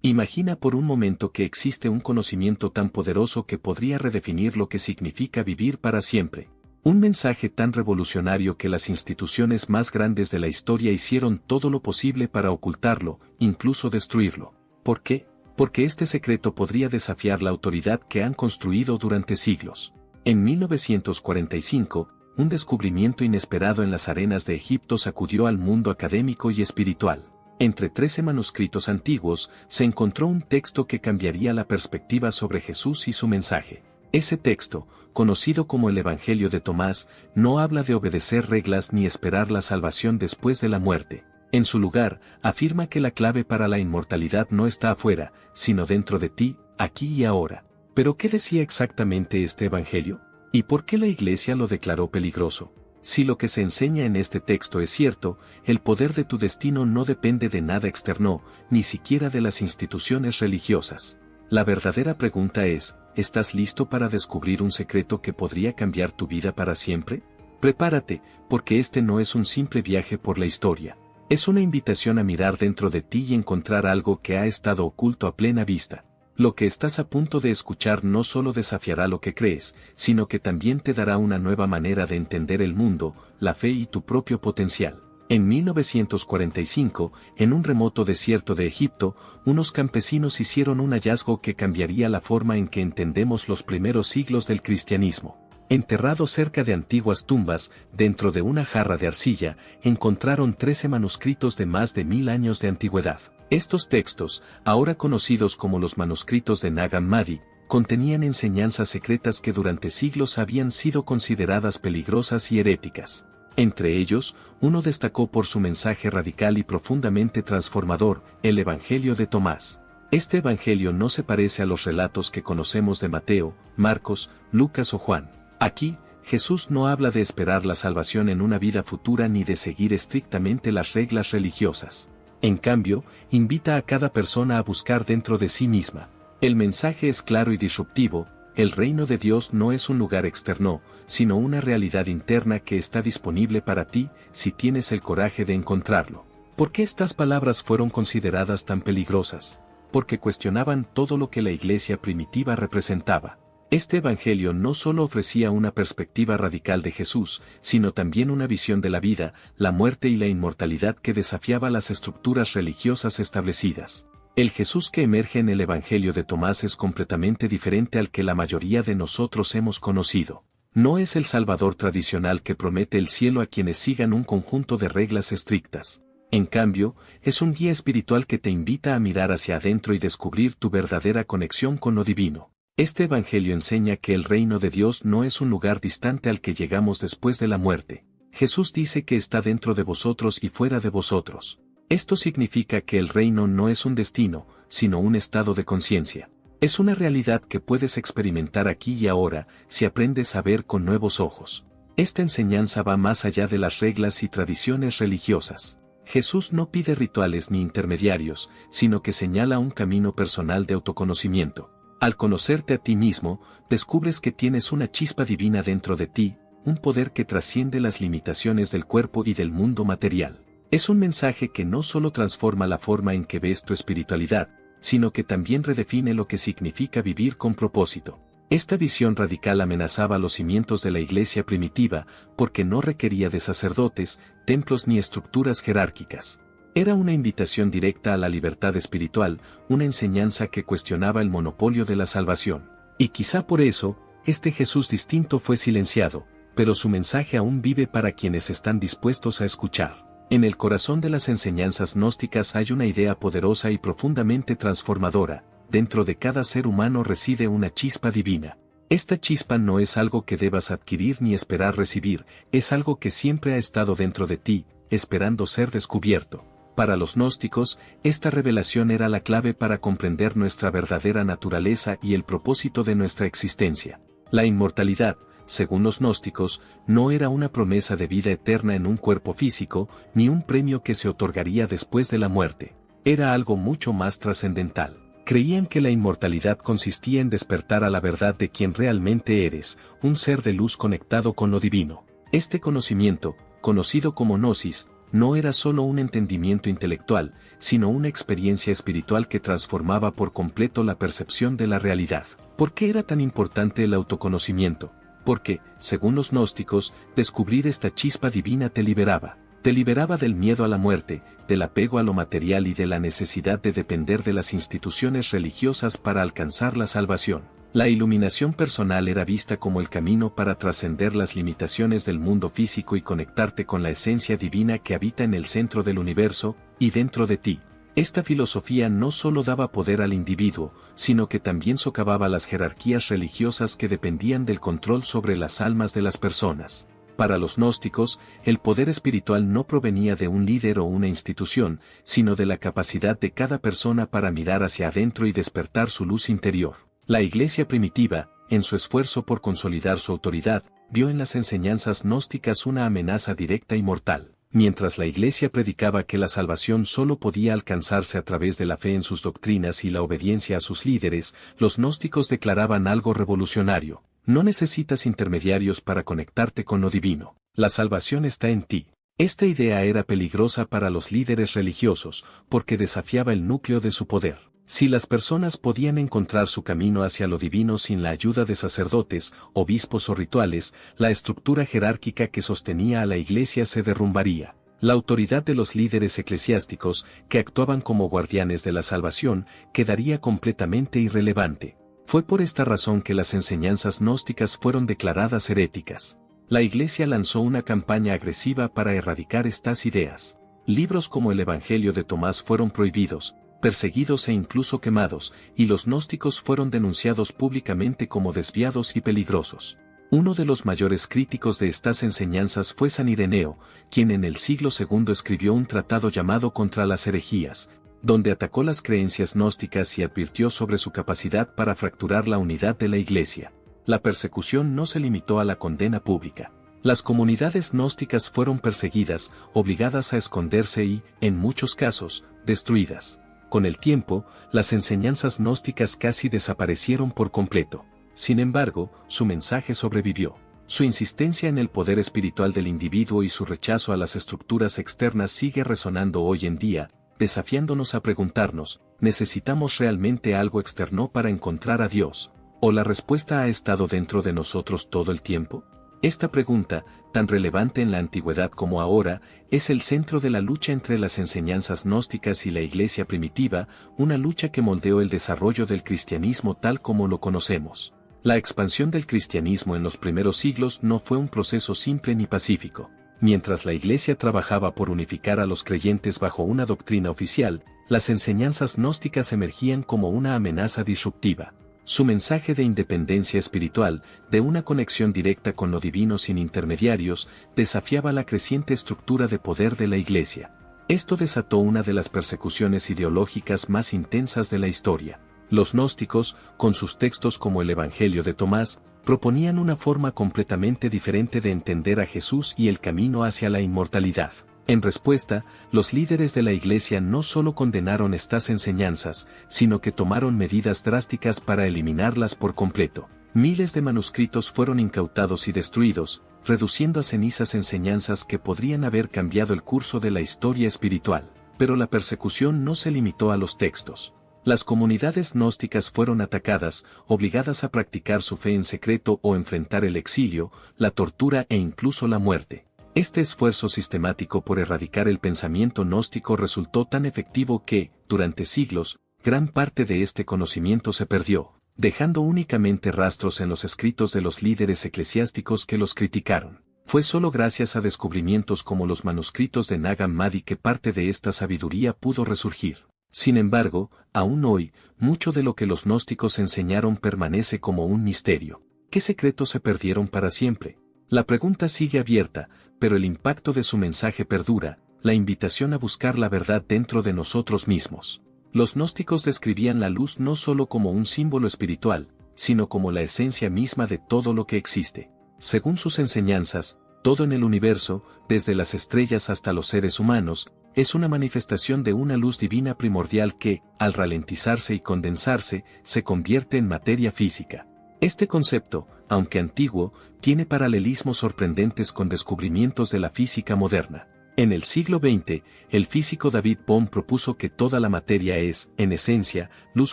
Imagina por un momento que existe un conocimiento tan poderoso que podría redefinir lo que significa vivir para siempre. Un mensaje tan revolucionario que las instituciones más grandes de la historia hicieron todo lo posible para ocultarlo, incluso destruirlo. ¿Por qué? Porque este secreto podría desafiar la autoridad que han construido durante siglos. En 1945, un descubrimiento inesperado en las arenas de Egipto sacudió al mundo académico y espiritual. Entre 13 manuscritos antiguos, se encontró un texto que cambiaría la perspectiva sobre Jesús y su mensaje. Ese texto, conocido como el Evangelio de Tomás, no habla de obedecer reglas ni esperar la salvación después de la muerte. En su lugar, afirma que la clave para la inmortalidad no está afuera, sino dentro de ti, aquí y ahora. ¿Pero qué decía exactamente este Evangelio? ¿Y por qué la Iglesia lo declaró peligroso? Si lo que se enseña en este texto es cierto, el poder de tu destino no depende de nada externo, ni siquiera de las instituciones religiosas. La verdadera pregunta es, ¿estás listo para descubrir un secreto que podría cambiar tu vida para siempre? Prepárate, porque este no es un simple viaje por la historia. Es una invitación a mirar dentro de ti y encontrar algo que ha estado oculto a plena vista. Lo que estás a punto de escuchar no solo desafiará lo que crees, sino que también te dará una nueva manera de entender el mundo, la fe y tu propio potencial. En 1945, en un remoto desierto de Egipto, unos campesinos hicieron un hallazgo que cambiaría la forma en que entendemos los primeros siglos del cristianismo. Enterrado cerca de antiguas tumbas, dentro de una jarra de arcilla, encontraron 13 manuscritos de más de 1000 años de antigüedad. Estos textos, ahora conocidos como los manuscritos de Nag Hammadi, contenían enseñanzas secretas que durante siglos habían sido consideradas peligrosas y heréticas. Entre ellos, uno destacó por su mensaje radical y profundamente transformador, el Evangelio de Tomás. Este Evangelio no se parece a los relatos que conocemos de Mateo, Marcos, Lucas o Juan. Aquí, Jesús no habla de esperar la salvación en una vida futura ni de seguir estrictamente las reglas religiosas. En cambio, invita a cada persona a buscar dentro de sí misma. El mensaje es claro y disruptivo: el reino de Dios no es un lugar externo, sino una realidad interna que está disponible para ti, si tienes el coraje de encontrarlo. ¿Por qué estas palabras fueron consideradas tan peligrosas? Porque cuestionaban todo lo que la iglesia primitiva representaba. Este Evangelio no solo ofrecía una perspectiva radical de Jesús, sino también una visión de la vida, la muerte y la inmortalidad que desafiaba las estructuras religiosas establecidas. El Jesús que emerge en el Evangelio de Tomás es completamente diferente al que la mayoría de nosotros hemos conocido. No es el Salvador tradicional que promete el cielo a quienes sigan un conjunto de reglas estrictas. En cambio, es un guía espiritual que te invita a mirar hacia adentro y descubrir tu verdadera conexión con lo divino. Este Evangelio enseña que el reino de Dios no es un lugar distante al que llegamos después de la muerte. Jesús dice que está dentro de vosotros y fuera de vosotros. Esto significa que el reino no es un destino, sino un estado de conciencia. Es una realidad que puedes experimentar aquí y ahora, si aprendes a ver con nuevos ojos. Esta enseñanza va más allá de las reglas y tradiciones religiosas. Jesús no pide rituales ni intermediarios, sino que señala un camino personal de autoconocimiento. Al conocerte a ti mismo, descubres que tienes una chispa divina dentro de ti, un poder que trasciende las limitaciones del cuerpo y del mundo material. Es un mensaje que no solo transforma la forma en que ves tu espiritualidad, sino que también redefine lo que significa vivir con propósito. Esta visión radical amenazaba los cimientos de la iglesia primitiva, porque no requería de sacerdotes, templos ni estructuras jerárquicas. Era una invitación directa a la libertad espiritual, una enseñanza que cuestionaba el monopolio de la salvación. Y quizá por eso, este Jesús distinto fue silenciado, pero su mensaje aún vive para quienes están dispuestos a escuchar. En el corazón de las enseñanzas gnósticas hay una idea poderosa y profundamente transformadora: dentro de cada ser humano reside una chispa divina. Esta chispa no es algo que debas adquirir ni esperar recibir, es algo que siempre ha estado dentro de ti, esperando ser descubierto. Para los gnósticos, esta revelación era la clave para comprender nuestra verdadera naturaleza y el propósito de nuestra existencia. La inmortalidad, según los gnósticos, no era una promesa de vida eterna en un cuerpo físico, ni un premio que se otorgaría después de la muerte. Era algo mucho más trascendental. Creían que la inmortalidad consistía en despertar a la verdad de quien realmente eres, un ser de luz conectado con lo divino. Este conocimiento, conocido como gnosis, no era solo un entendimiento intelectual, sino una experiencia espiritual que transformaba por completo la percepción de la realidad. ¿Por qué era tan importante el autoconocimiento? Porque, según los gnósticos, descubrir esta chispa divina te liberaba. Te liberaba del miedo a la muerte, del apego a lo material y de la necesidad de depender de las instituciones religiosas para alcanzar la salvación. La iluminación personal era vista como el camino para trascender las limitaciones del mundo físico y conectarte con la esencia divina que habita en el centro del universo, y dentro de ti. Esta filosofía no solo daba poder al individuo, sino que también socavaba las jerarquías religiosas que dependían del control sobre las almas de las personas. Para los gnósticos, el poder espiritual no provenía de un líder o una institución, sino de la capacidad de cada persona para mirar hacia adentro y despertar su luz interior. La Iglesia primitiva, en su esfuerzo por consolidar su autoridad, vio en las enseñanzas gnósticas una amenaza directa y mortal. Mientras la Iglesia predicaba que la salvación solo podía alcanzarse a través de la fe en sus doctrinas y la obediencia a sus líderes, los gnósticos declaraban algo revolucionario. No necesitas intermediarios para conectarte con lo divino. La salvación está en ti. Esta idea era peligrosa para los líderes religiosos, porque desafiaba el núcleo de su poder. Si las personas podían encontrar su camino hacia lo divino sin la ayuda de sacerdotes, obispos o rituales, la estructura jerárquica que sostenía a la Iglesia se derrumbaría. La autoridad de los líderes eclesiásticos, que actuaban como guardianes de la salvación, quedaría completamente irrelevante. Fue por esta razón que las enseñanzas gnósticas fueron declaradas heréticas. La Iglesia lanzó una campaña agresiva para erradicar estas ideas. Libros como el Evangelio de Tomás fueron prohibidos, perseguidos e incluso quemados, y los gnósticos fueron denunciados públicamente como desviados y peligrosos. Uno de los mayores críticos de estas enseñanzas fue San Ireneo, quien en el siglo II escribió un tratado llamado Contra las herejías, donde atacó las creencias gnósticas y advirtió sobre su capacidad para fracturar la unidad de la Iglesia. La persecución no se limitó a la condena pública. Las comunidades gnósticas fueron perseguidas, obligadas a esconderse y, en muchos casos, destruidas. Con el tiempo, las enseñanzas gnósticas casi desaparecieron por completo. Sin embargo, su mensaje sobrevivió. Su insistencia en el poder espiritual del individuo y su rechazo a las estructuras externas sigue resonando hoy en día, desafiándonos a preguntarnos, ¿necesitamos realmente algo externo para encontrar a Dios? ¿O la respuesta ha estado dentro de nosotros todo el tiempo? Esta pregunta, tan relevante en la antigüedad como ahora, es el centro de la lucha entre las enseñanzas gnósticas y la Iglesia primitiva, una lucha que moldeó el desarrollo del cristianismo tal como lo conocemos. La expansión del cristianismo en los primeros siglos no fue un proceso simple ni pacífico. Mientras la Iglesia trabajaba por unificar a los creyentes bajo una doctrina oficial, las enseñanzas gnósticas emergían como una amenaza disruptiva. Su mensaje de independencia espiritual, de una conexión directa con lo divino sin intermediarios, desafiaba la creciente estructura de poder de la Iglesia. Esto desató una de las persecuciones ideológicas más intensas de la historia. Los gnósticos, con sus textos como el Evangelio de Tomás, proponían una forma completamente diferente de entender a Jesús y el camino hacia la inmortalidad. En respuesta, los líderes de la Iglesia no solo condenaron estas enseñanzas, sino que tomaron medidas drásticas para eliminarlas por completo. Miles de manuscritos fueron incautados y destruidos, reduciendo a cenizas enseñanzas que podrían haber cambiado el curso de la historia espiritual. Pero la persecución no se limitó a los textos. Las comunidades gnósticas fueron atacadas, obligadas a practicar su fe en secreto o enfrentar el exilio, la tortura e incluso la muerte. Este esfuerzo sistemático por erradicar el pensamiento gnóstico resultó tan efectivo que, durante siglos, gran parte de este conocimiento se perdió, dejando únicamente rastros en los escritos de los líderes eclesiásticos que los criticaron. Fue solo gracias a descubrimientos como los manuscritos de Nag Hammadi que parte de esta sabiduría pudo resurgir. Sin embargo, aún hoy, mucho de lo que los gnósticos enseñaron permanece como un misterio. ¿Qué secretos se perdieron para siempre? La pregunta sigue abierta, pero el impacto de su mensaje perdura, la invitación a buscar la verdad dentro de nosotros mismos. Los gnósticos describían la luz no solo como un símbolo espiritual, sino como la esencia misma de todo lo que existe. Según sus enseñanzas, todo en el universo, desde las estrellas hasta los seres humanos, es una manifestación de una luz divina primordial que, al ralentizarse y condensarse, se convierte en materia física. Este concepto, aunque antiguo, tiene paralelismos sorprendentes con descubrimientos de la física moderna. En el siglo XX, el físico David Bohm propuso que toda la materia es, en esencia, luz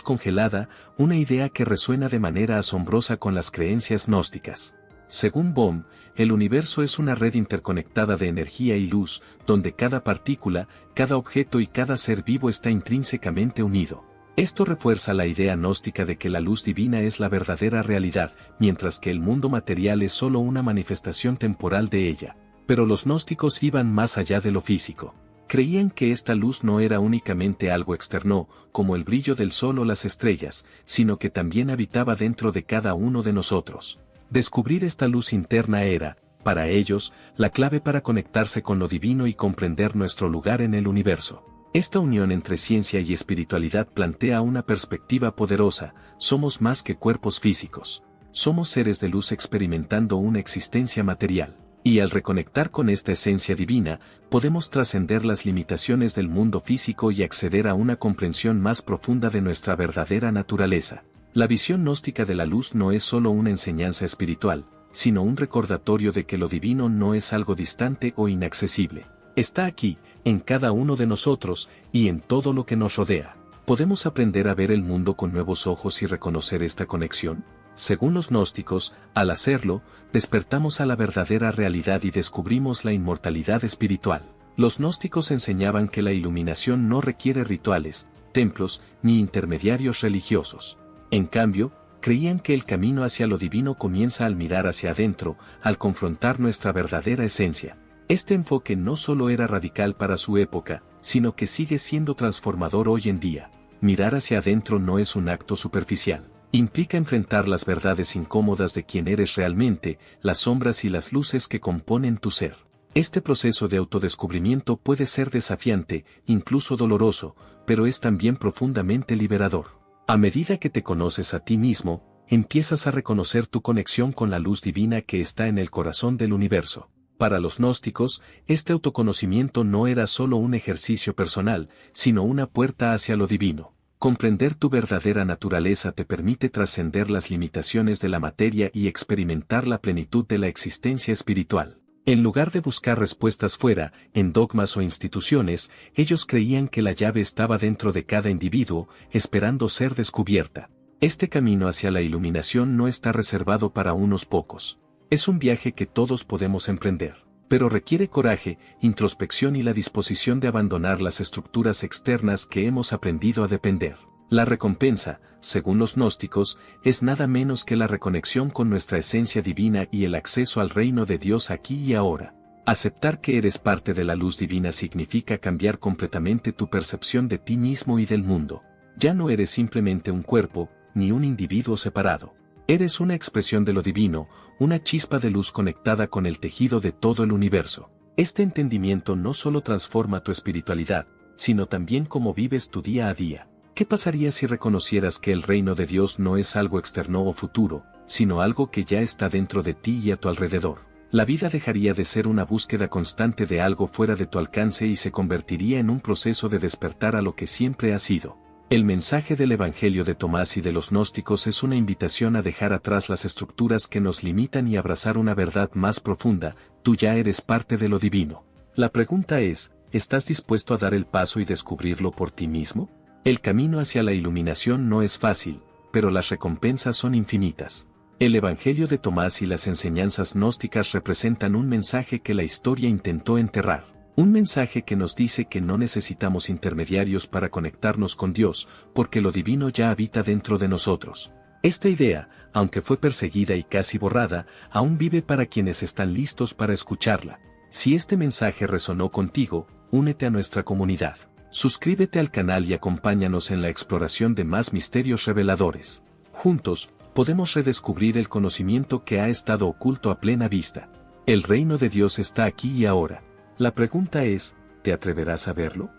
congelada, una idea que resuena de manera asombrosa con las creencias gnósticas. Según Bohm, el universo es una red interconectada de energía y luz, donde cada partícula, cada objeto y cada ser vivo está intrínsecamente unido. Esto refuerza la idea gnóstica de que la luz divina es la verdadera realidad, mientras que el mundo material es solo una manifestación temporal de ella. Pero los gnósticos iban más allá de lo físico. Creían que esta luz no era únicamente algo externo, como el brillo del sol o las estrellas, sino que también habitaba dentro de cada uno de nosotros. Descubrir esta luz interna era, para ellos, la clave para conectarse con lo divino y comprender nuestro lugar en el universo. Esta unión entre ciencia y espiritualidad plantea una perspectiva poderosa: somos más que cuerpos físicos. Somos seres de luz experimentando una existencia material. Y al reconectar con esta esencia divina, podemos trascender las limitaciones del mundo físico y acceder a una comprensión más profunda de nuestra verdadera naturaleza. La visión gnóstica de la luz no es solo una enseñanza espiritual, sino un recordatorio de que lo divino no es algo distante o inaccesible. Está aquí, en cada uno de nosotros, y en todo lo que nos rodea. ¿Podemos aprender a ver el mundo con nuevos ojos y reconocer esta conexión? Según los gnósticos, al hacerlo, despertamos a la verdadera realidad y descubrimos la inmortalidad espiritual. Los gnósticos enseñaban que la iluminación no requiere rituales, templos, ni intermediarios religiosos. En cambio, creían que el camino hacia lo divino comienza al mirar hacia adentro, al confrontar nuestra verdadera esencia. Este enfoque no solo era radical para su época, sino que sigue siendo transformador hoy en día. Mirar hacia adentro no es un acto superficial. Implica enfrentar las verdades incómodas de quién eres realmente, las sombras y las luces que componen tu ser. Este proceso de autodescubrimiento puede ser desafiante, incluso doloroso, pero es también profundamente liberador. A medida que te conoces a ti mismo, empiezas a reconocer tu conexión con la luz divina que está en el corazón del universo. Para los gnósticos, este autoconocimiento no era solo un ejercicio personal, sino una puerta hacia lo divino. Comprender tu verdadera naturaleza te permite trascender las limitaciones de la materia y experimentar la plenitud de la existencia espiritual. En lugar de buscar respuestas fuera, en dogmas o instituciones, ellos creían que la llave estaba dentro de cada individuo, esperando ser descubierta. Este camino hacia la iluminación no está reservado para unos pocos. Es un viaje que todos podemos emprender, pero requiere coraje, introspección y la disposición de abandonar las estructuras externas que hemos aprendido a depender. La recompensa, según los gnósticos, es nada menos que la reconexión con nuestra esencia divina y el acceso al reino de Dios aquí y ahora. Aceptar que eres parte de la luz divina significa cambiar completamente tu percepción de ti mismo y del mundo. Ya no eres simplemente un cuerpo, ni un individuo separado. Eres una expresión de lo divino, una chispa de luz conectada con el tejido de todo el universo. Este entendimiento no solo transforma tu espiritualidad, sino también cómo vives tu día a día. ¿Qué pasaría si reconocieras que el reino de Dios no es algo externo o futuro, sino algo que ya está dentro de ti y a tu alrededor? La vida dejaría de ser una búsqueda constante de algo fuera de tu alcance y se convertiría en un proceso de despertar a lo que siempre has sido. El mensaje del Evangelio de Tomás y de los gnósticos es una invitación a dejar atrás las estructuras que nos limitan y abrazar una verdad más profunda: tú ya eres parte de lo divino. La pregunta es, ¿estás dispuesto a dar el paso y descubrirlo por ti mismo? El camino hacia la iluminación no es fácil, pero las recompensas son infinitas. El Evangelio de Tomás y las enseñanzas gnósticas representan un mensaje que la historia intentó enterrar. Un mensaje que nos dice que no necesitamos intermediarios para conectarnos con Dios, porque lo divino ya habita dentro de nosotros. Esta idea, aunque fue perseguida y casi borrada, aún vive para quienes están listos para escucharla. Si este mensaje resonó contigo, únete a nuestra comunidad. Suscríbete al canal y acompáñanos en la exploración de más misterios reveladores. Juntos, podemos redescubrir el conocimiento que ha estado oculto a plena vista. El reino de Dios está aquí y ahora. La pregunta es, ¿te atreverás a verlo?